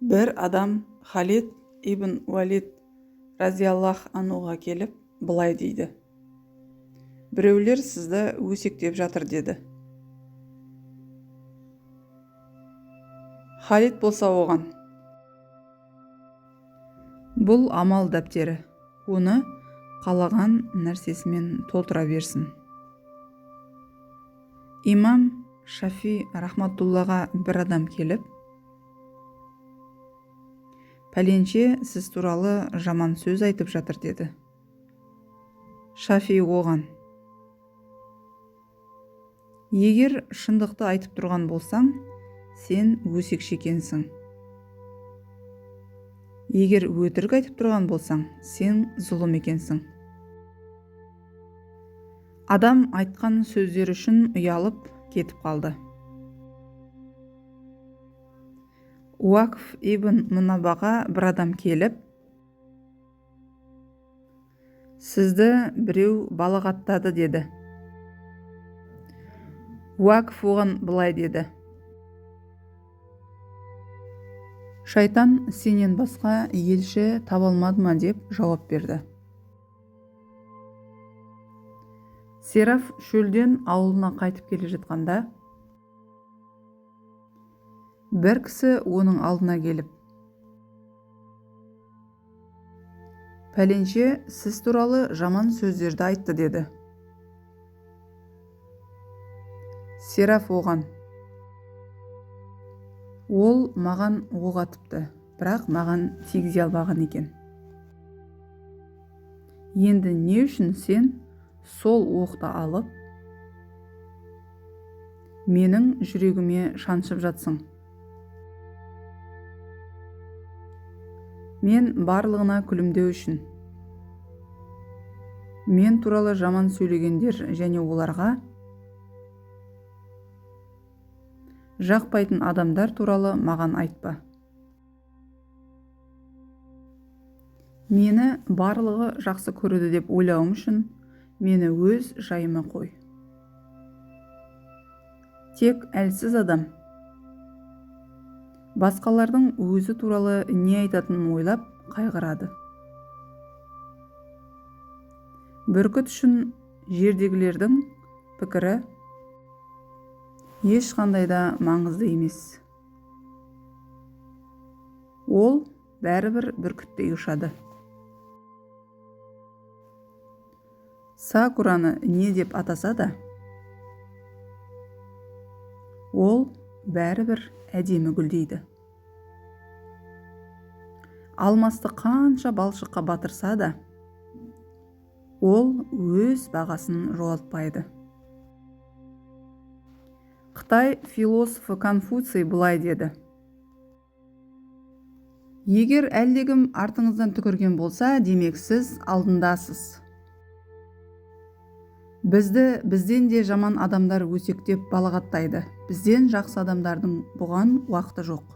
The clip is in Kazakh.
Бір адам Халид ибн Уалид разиаллах ануға келіп, былай дейді: біреулер сізді өсектеп жатыр деді. Халид болса оған: бұл амал дәптері, оны қалаған нәрсесімен толтыра берсін. Имам Шафи рахматуллаға бір адам келіп, пәленше сіз туралы жаман сөз айтып жатыр деді. Шафи оған: егер шындықты айтып тұрған болсаң, сен өсекші екенсің. Егер өтірік айтып тұрған болсаң, сен зұлым екенсің. Адам айтқан сөздер үшін ұялып кетіп қалды. Уақф ибн Мұнабаға бір адам келіп, сізді біреу балағаттады деді. Уақф оған былай деді: шайтан сенен басқа елші таба алмады ма деп жауап берді. Сераф шөлден ауылына қайтып келе жатқанда, бір кісі оның алдына келіп, пәленше сіз туралы жаман сөздерді айтты деді. Сераф оған: ол маған оқ атыпты, бірақ маған тигізе албаған екен. Енді не үшін сен сол оқты алып, менің жүрегіме шаншып жатсың? Мен барлығына күлімдеу үшін, мен туралы жаман сөйлегендер және оларға жақпайтын адамдар туралы маған айтпа. Мені барлығы жақсы көреді деп ойлауым үшін мені өз жайыма қой. Тек әлсіз адам басқалардың өзі туралы не айтатынын ойлап қайғырады. Бүркіт үшін жердегілердің пікірі ешқандай да маңызды емес. Ол бәрібір бүркіттей ұшады. Сакураны не деп атаса да, ол бәрібір әдемі гүлдейді. Алмасты қанша балшыққа батырса да, ол өз бағасын жоғалтпайды. Қытай философы Конфуций былай деді: егер әлдекім артыңыздан түкірген болса, демек сіз алдындасыз. Бізді бізден де жаман адамдар өсектеп балағаттайды. Бізден жақсы адамдардың бұған уақыты жоқ.